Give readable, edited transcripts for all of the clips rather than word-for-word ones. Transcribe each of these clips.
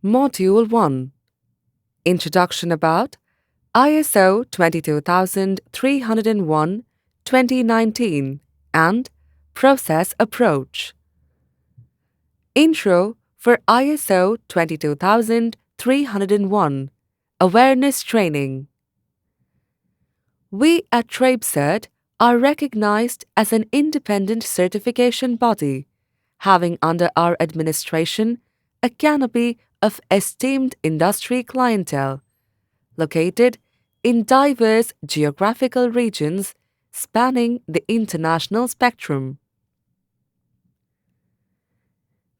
Module 1. Introduction about ISO 22301 2019 and Process Approach. Intro for ISO 22301 Awareness Training. We at Traibcert are recognized as an independent certification body, having under our administration a canopy of esteemed industry clientele, located in diverse geographical regions spanning the international spectrum.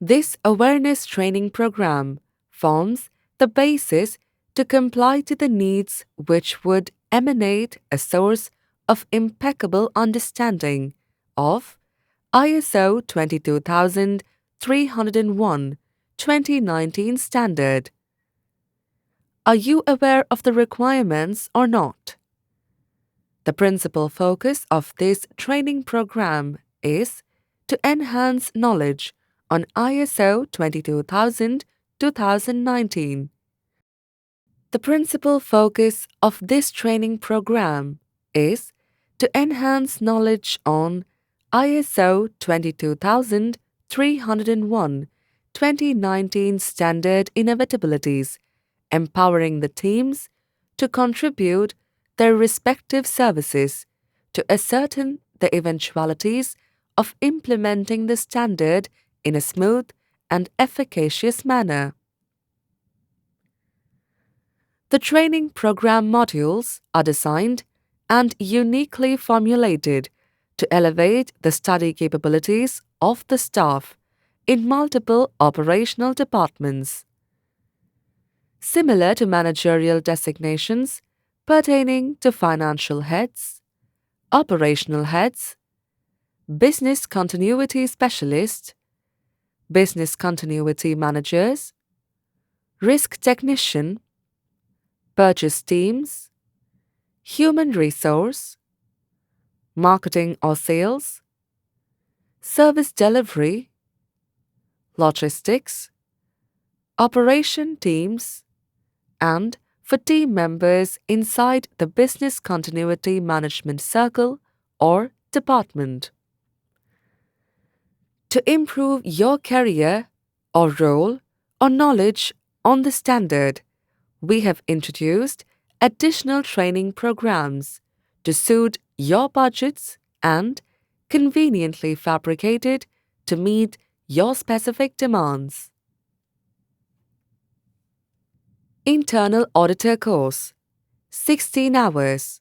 This awareness training program forms the basis to comply to the needs which would emanate a source of impeccable understanding of ISO 22301 2019 standard. Are you aware of the requirements or not? The principal focus of this training program is to enhance knowledge on ISO 22000-2019. The principal focus of this training program is to enhance knowledge on ISO 22301 2019 standard inevitabilities, empowering the teams to contribute their respective services to ascertain the eventualities of implementing the standard in a smooth and efficacious manner. The training program modules are designed and uniquely formulated to elevate the study capabilities of the staff in multiple operational departments. Similar to managerial designations pertaining to financial heads, operational heads, business continuity specialists, business continuity managers, risk technician, purchase teams, human resource, marketing or sales, service delivery, logistics, operation teams, and for team members inside the business continuity management circle or department. To improve your career or role or knowledge on the standard, we have introduced additional training programs to suit your budgets and conveniently fabricated to meet your specific demands. Internal Auditor Course 16 hours.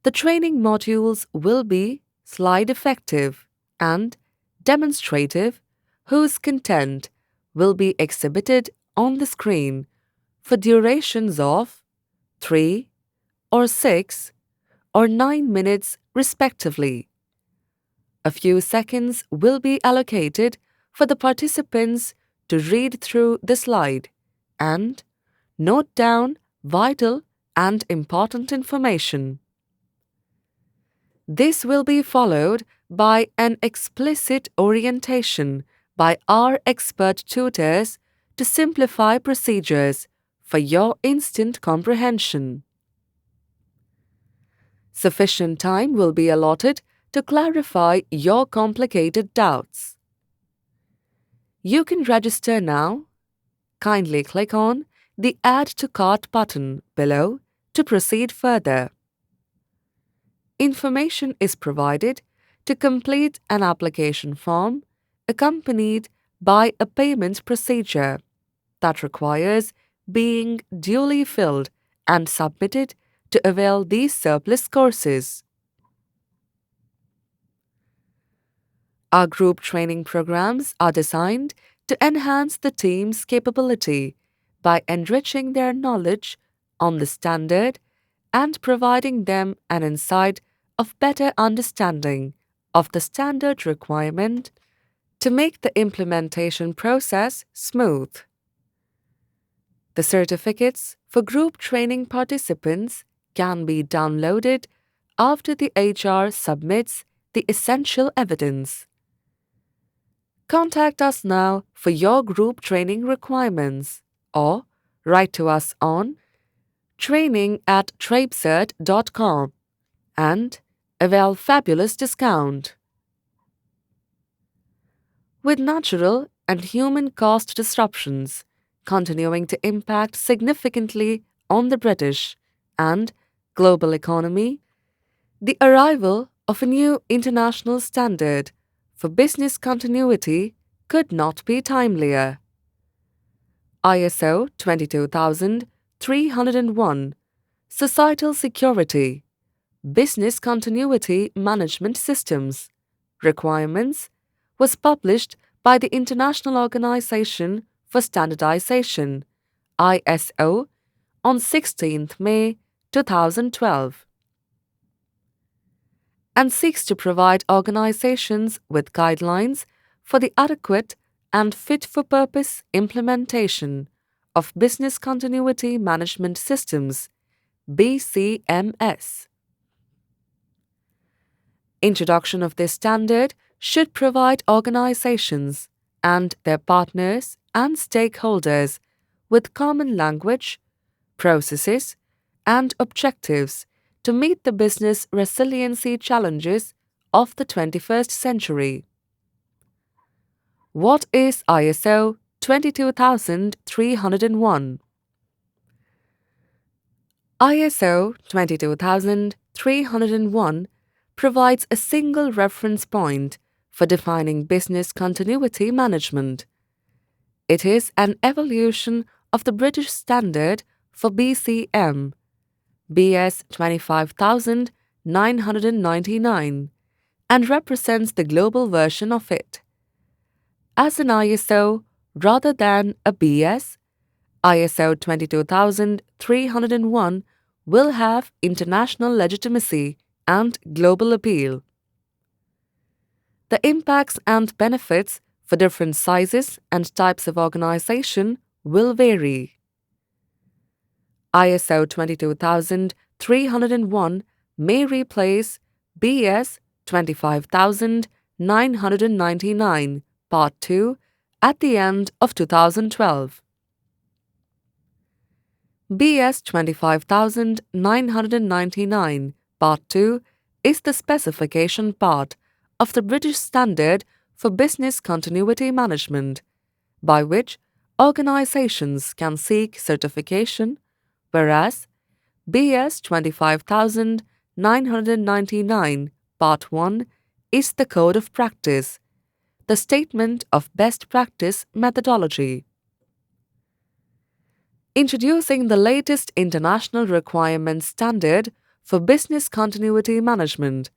The training modules will be slide effective and demonstrative, whose content will be exhibited on the screen for durations of 3 or 6 or 9 minutes respectively. A few seconds will be allocated for the participants to read through the slide and note down vital and important information. This will be followed by an explicit orientation by our expert tutors to simplify procedures for your instant comprehension. Sufficient time will be allotted to clarify your complicated doubts. You can register now. Kindly click on the Add to Cart button below to proceed further. Information is provided to complete an application form accompanied by a payment procedure that requires being duly filled and submitted to avail these surplus courses. Our group training programs are designed to enhance the team's capability by enriching their knowledge on the standard and providing them an insight of better understanding of the standard requirement to make the implementation process smooth. The certificates for group training participants can be downloaded after the HR submits the essential evidence. Contact us now for your group training requirements or write to us on training@traibcert.com and avail fabulous discount. With natural and human cost disruptions continuing to impact significantly on the British and global economy, the arrival of a new international standard for business continuity could not be timelier. ISO 22301 Societal Security Business Continuity Management Systems Requirements was published by the International Organization for Standardization ISO on 16th May 2012 and seeks to provide organizations with guidelines for the adequate and fit-for-purpose implementation of business continuity management systems BCMS. Introduction of this standard should provide organizations and their partners and stakeholders with common language, processes, and objectives to meet the business resiliency challenges of the 21st century. What is ISO 22301? ISO 22301 provides a single reference point for defining business continuity management. It is an evolution of the British standard for BCM, BS 25999, and represents the global version of it. As an ISO rather than a BS, ISO 22301 will have international legitimacy and global appeal. The impacts and benefits for different sizes and types of organization will vary. ISO 22301 may replace BS 25999 Part 2 at the end of 2012. BS 25999 Part 2 is the specification part of the British Standard for Business Continuity Management, by which organizations can seek certification, whereas BS 25999 Part 1 is the Code of Practice, the Statement of Best Practice Methodology. Introducing the latest international requirements standard for business continuity management,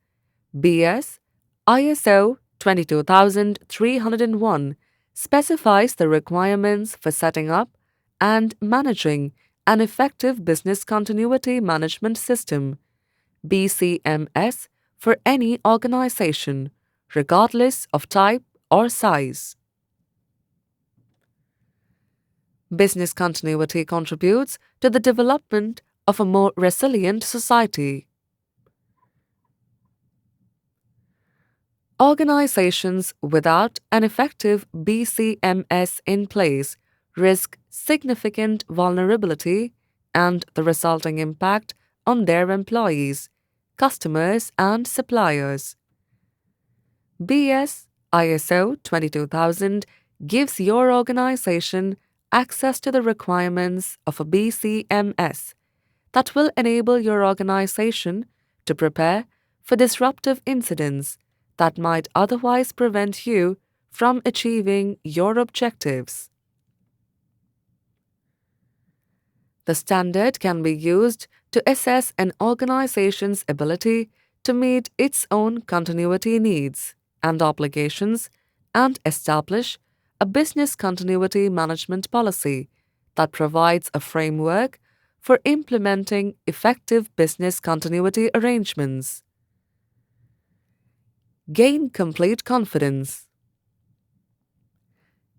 BS ISO 22301 specifies the requirements for setting up and managing an effective business continuity management system, BCMS, for any organization, regardless of type or size. Business continuity contributes to the development of a more resilient society. Organizations without an effective BCMS in place risk significant vulnerability and the resulting impact on their employees, customers, and suppliers. BS ISO 22000 gives your organization access to the requirements of a BCMS that will enable your organization to prepare for disruptive incidents that might otherwise prevent you from achieving your objectives. The standard can be used to assess an organization's ability to meet its own continuity needs and obligations and establish a business continuity management policy that provides a framework for implementing effective business continuity arrangements. Gain complete confidence.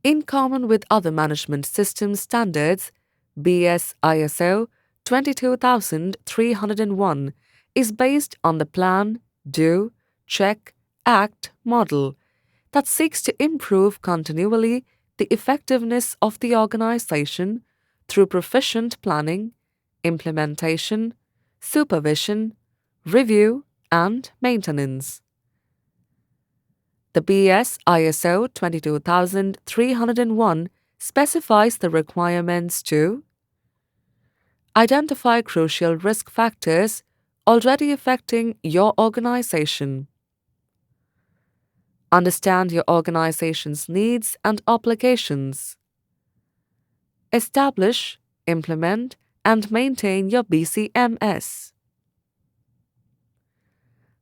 In common with other management system standards, BS ISO 22301 is based on the Plan, Do, Check, Act model that seeks to improve continually the effectiveness of the organization through proficient planning, implementation, supervision, review, and maintenance. The BS ISO 22301 specifies the requirements to identify crucial risk factors already affecting your organization, understand your organization's needs and obligations, establish, implement, and maintain your BCMS,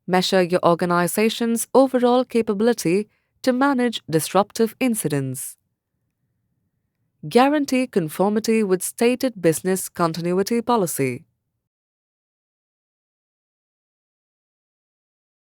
measure your organization's overall capability to manage disruptive incidents, guarantee conformity with stated business continuity policy.